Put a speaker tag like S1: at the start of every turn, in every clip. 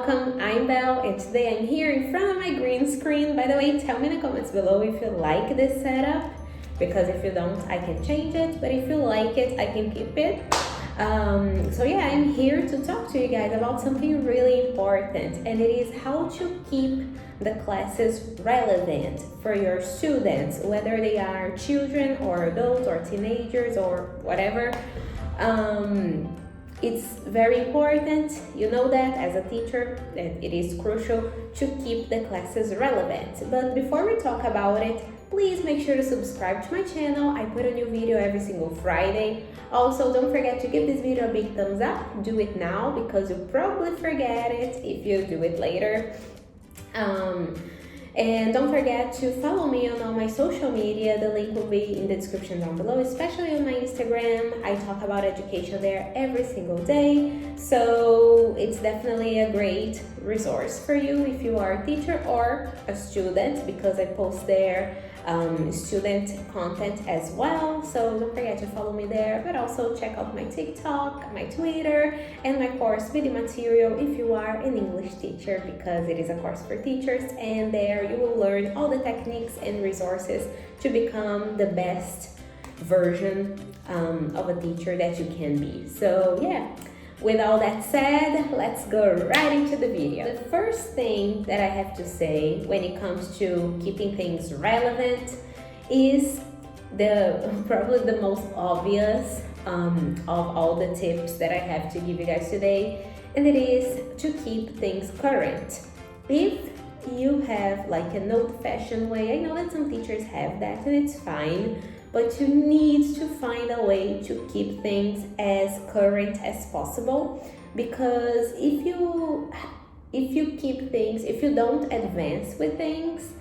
S1: welcome, I'm Belle, and today I'm here in front of my green screen. By the way, tell me in the comments below if you like this setup, because if you don't, I can change it, but if you like it, I can keep it. So yeah, I'm here to talk to you guys about something really important, and it is how to keep the classes relevant for your students, whether they are children or adults or teenagers or whatever. It's very important, you know that as a teacher, that it is crucial to keep the classes relevant. But before we talk about it, please make sure to subscribe to my channel. I put a new video every single Friday. Also, don't forget to give this video a big thumbs up. Do it now because you'll probably forget it if you do it later. And don't forget to follow me on all my social media. The link will be in the description down below, especially on my Instagram. I talk about education there every single day. So it's definitely a great resource for you if you are a teacher or a student, because I post there student content as well. So don't forget to follow me there, but also check out my TikTok, my Twitter, and my course video material if you are an English teacher, because it is a course for teachers, and there you will learn all the techniques and resources to become the best version of a teacher that you can be. So yeah, with all that said, let's go right into the video. The first thing that I have to say when it comes to keeping things relevant is probably the most obvious of all the tips that I have to give you guys today, and it is to keep things current. If you have like an old-fashioned way, I know that some teachers have that and it's fine, but you need to find a way to keep things as current as possible, because if you keep things, if you don't advance with things,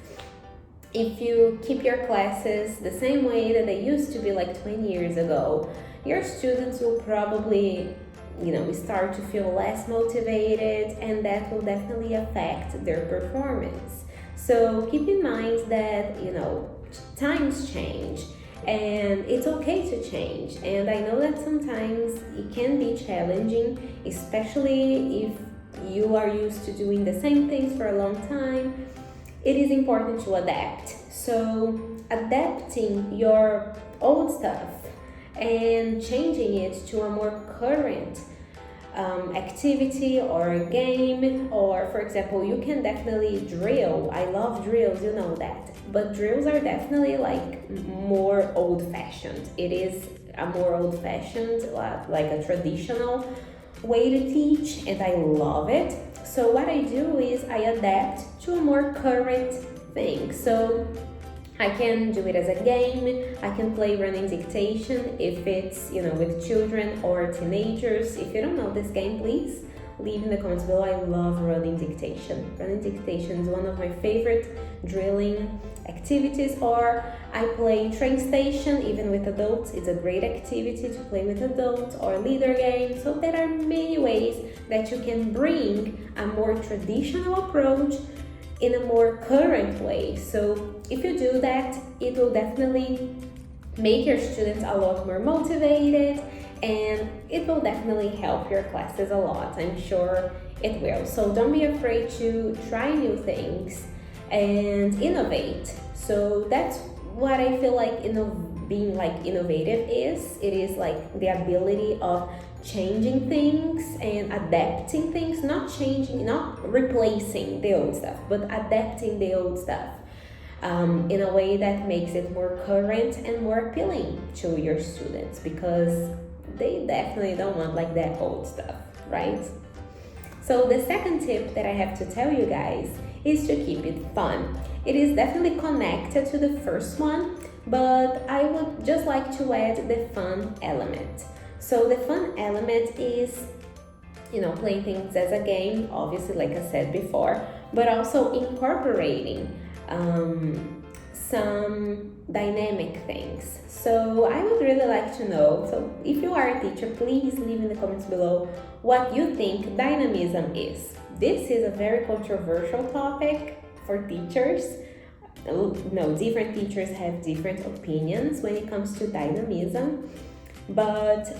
S1: if you keep your classes the same way that they used to be like 20 years ago, your students will probably start to feel less motivated, and that will definitely affect their performance. So keep in mind that times change, and it's okay to change. And I know that sometimes it can be challenging, especially if you are used to doing the same things for a long time. It is important to adapt. So adapting your old stuff and changing it to a more current activity or a game, or for example, you can definitely drill. I love drills, you know that, but drills are definitely like more old-fashioned. It is a more old-fashioned, like a traditional way to teach, and I love it. So what I do is I adapt to a more current thing. So I can do it as a game. I can play running dictation if it's, with children or teenagers. If you don't know this game, please leave in the comments below. I love running dictation. Running dictation is one of my favorite drilling activities. Or I play train station, even with adults. It's a great activity to play with adults, or leader game. So there are many ways that you can bring a more traditional approach in a more current way. So if you do that, it will definitely make your students a lot more motivated, and it will definitely help your classes a lot. I'm sure it will. So don't be afraid to try new things and innovate. So that's what I feel like being like innovative is. It is like the ability of changing things and adapting things, not replacing the old stuff, but adapting the old stuff in a way that makes it more current and more appealing to your students, because they definitely don't want like that old stuff, right? So the second tip that I have to tell you guys is to keep it fun. It is definitely connected to the first one, but I would just like to add the fun element. So the fun element is, playing things as a game, obviously, like I said before, but also incorporating some dynamic things. So I would really like to know, so if you are a teacher, please leave in the comments below what you think dynamism is. This is a very controversial topic for teachers. Different teachers have different opinions when it comes to dynamism, but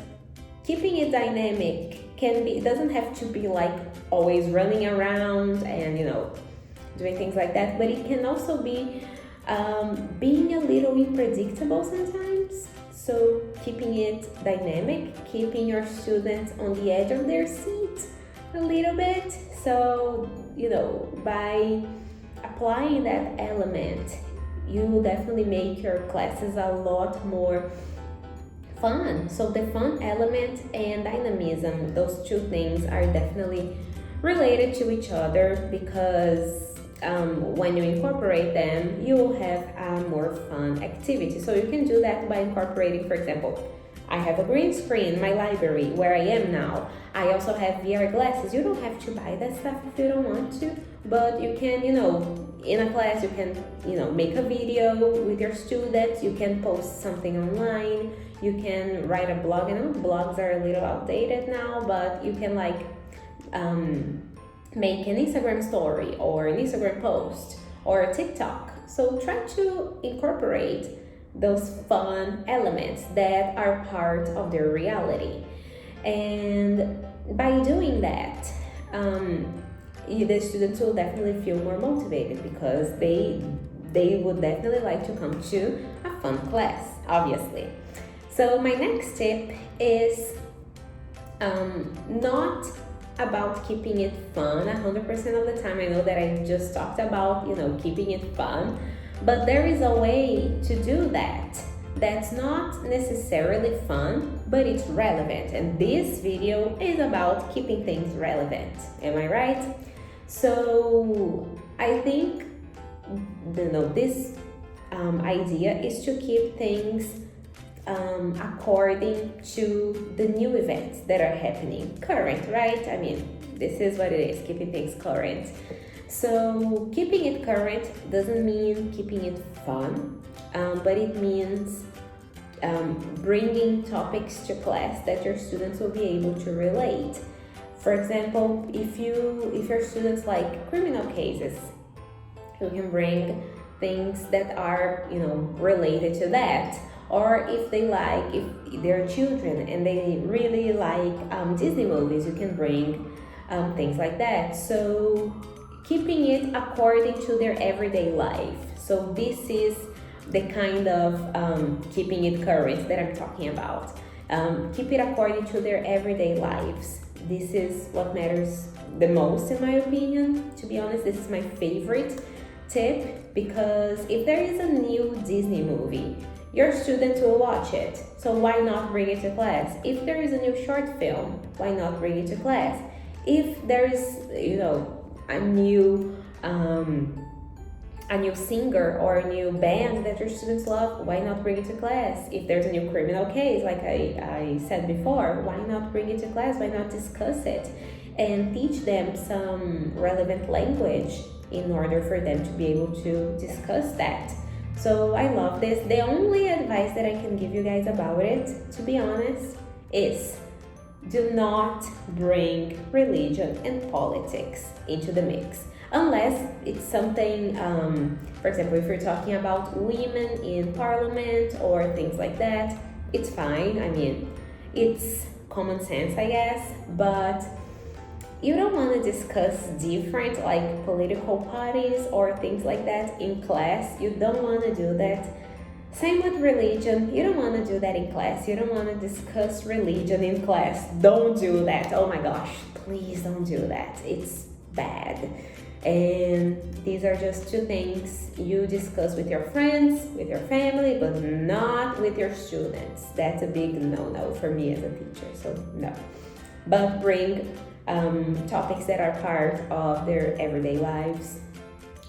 S1: keeping it dynamic it doesn't have to be like always running around and doing things like that, but it can also be being a little unpredictable sometimes. So keeping it dynamic, keeping your students on the edge of their seat a little bit. So, by applying that element, you will definitely make your classes a lot more fun. So the fun element and dynamism, those two things are definitely related to each other, because when you incorporate them, you will have a more fun activity. So you can do that by incorporating, for example, I have a green screen in my library where I am now. I also have VR glasses. You don't have to buy that stuff if you don't want to, but you can, in a class, you can, make a video with your students. You can post something online. You can write a blog. I know blogs are a little outdated now, but you can make an Instagram story or an Instagram post or a TikTok. So try to incorporate those fun elements that are part of their reality. And by doing that, the students will definitely feel more motivated, because they would definitely like to come to a fun class, obviously. So my next tip is not about keeping it fun 100% of the time. I know that I just talked about, keeping it fun, but there is a way to do that that's not necessarily fun, but it's relevant. And this video is about keeping things relevant. Am I right? So I think, this idea is to keep things according to the new events that are happening, current, right? I mean, this is what it is, keeping things current. So keeping it current doesn't mean keeping it fun, but it means bringing topics to class that your students will be able to relate. For example, if your students like criminal cases, you can bring things that are related to that. Or if they're children and they really like Disney movies, you can bring things like that. So keeping it according to their everyday life. So this is the kind of keeping it current that I'm talking about. Keep it according to their everyday lives. This is what matters the most, in my opinion. To be honest, this is my favorite tip, because if there is a new Disney movie, your students will watch it. So why not bring it to class? If there is a new short film, why not bring it to class? If there is, a new singer or a new band that your students love, why not bring it to class? If there's a new criminal case, like I said before, why not bring it to class? Why not discuss it and teach them some relevant language in order for them to be able to discuss that? So I love this. The only advice that I can give you guys about it, to be honest, is do not bring religion and politics into the mix. Unless it's something, for example, if you're talking about women in parliament or things like that, it's fine. I mean, it's common sense, I guess, but you don't want to discuss different political parties or things like that in class. You don't want to do that. Same with religion. You don't want to do that in class. You don't want to discuss religion in class. Don't do that. Oh my gosh, please don't do that. It's bad. And these are just two things you discuss with your friends, with your family, but not with your students. That's a big no-no for me as a teacher, so no. But bring topics that are part of their everyday lives.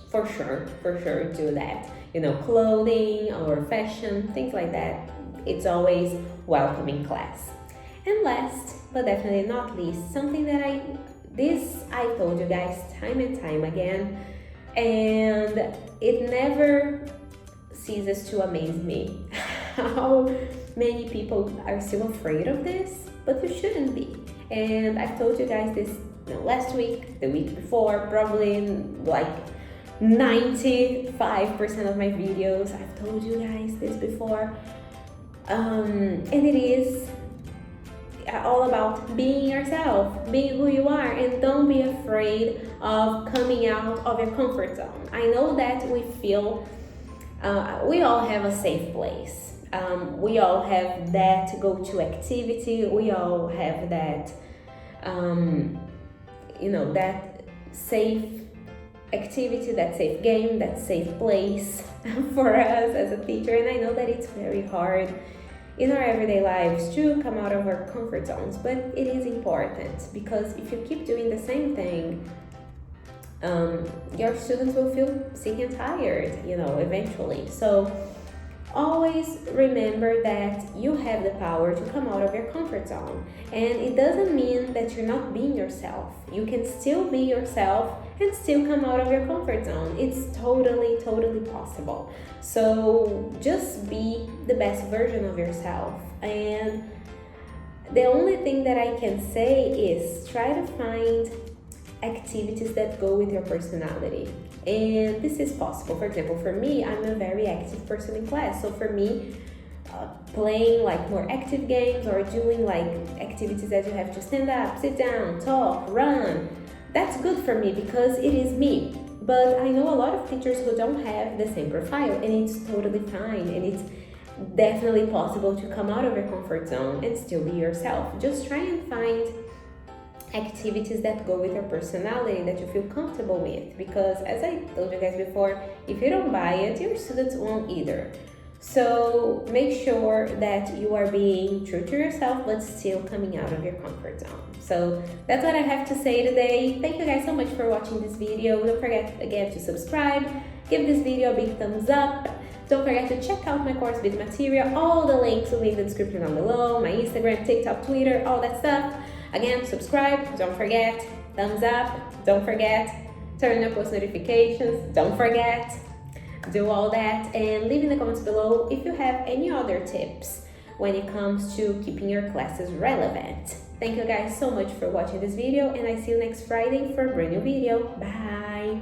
S1: For sure do that. Clothing or fashion, things like that. It's always welcome in class. And last, but definitely not least, something that I told you guys time and time again, and it never ceases to amaze me how many people are still afraid of this, but you shouldn't be. And I've told you guys this last week, the week before, probably like 95% of my videos. I've told you guys this before, and all about being yourself, being who you are, and don't be afraid of coming out of your comfort zone. I know that we feel we all have a safe place. We all have that go-to activity. We all have that, that safe activity, that safe game, that safe place for us as a teacher. And I know that it's very hard in our everyday lives to come out of our comfort zones, but it is important, because if you keep doing the same thing, your students will feel sick and tired, eventually. So always remember that you have the power to come out of your comfort zone. And it doesn't mean that you're not being yourself. You can still be yourself and still come out of your comfort zone. It's totally, totally possible. So just be the best version of yourself. And the only thing that I can say is try to find activities that go with your personality. And this is possible. For example, for me, I'm a very active person in class. So for me, playing like more active games or doing like activities that you have to stand up, sit down, talk, run, that's good for me because it is me. But I know a lot of teachers who don't have the same profile, and it's totally fine, and it's definitely possible to come out of your comfort zone and still be yourself. Just try and find activities that go with your personality, that you feel comfortable with, because as I told you guys before, if you don't buy it, your students won't either. So make sure that you are being true to yourself but still coming out of your comfort zone. So that's what I have to say today. Thank you guys so much for watching this video. Don't forget again to subscribe, give this video a big thumbs up. Don't forget to check out my course with material. All the links will be in the description down below, my Instagram, TikTok, Twitter, all that stuff. Again, subscribe, don't forget, thumbs up, don't forget, turn on post notifications, don't forget, do all that, and leave in the comments below if you have any other tips when it comes to keeping your classes relevant. Thank you guys so much for watching this video, and I see you next Friday for a brand new video. Bye!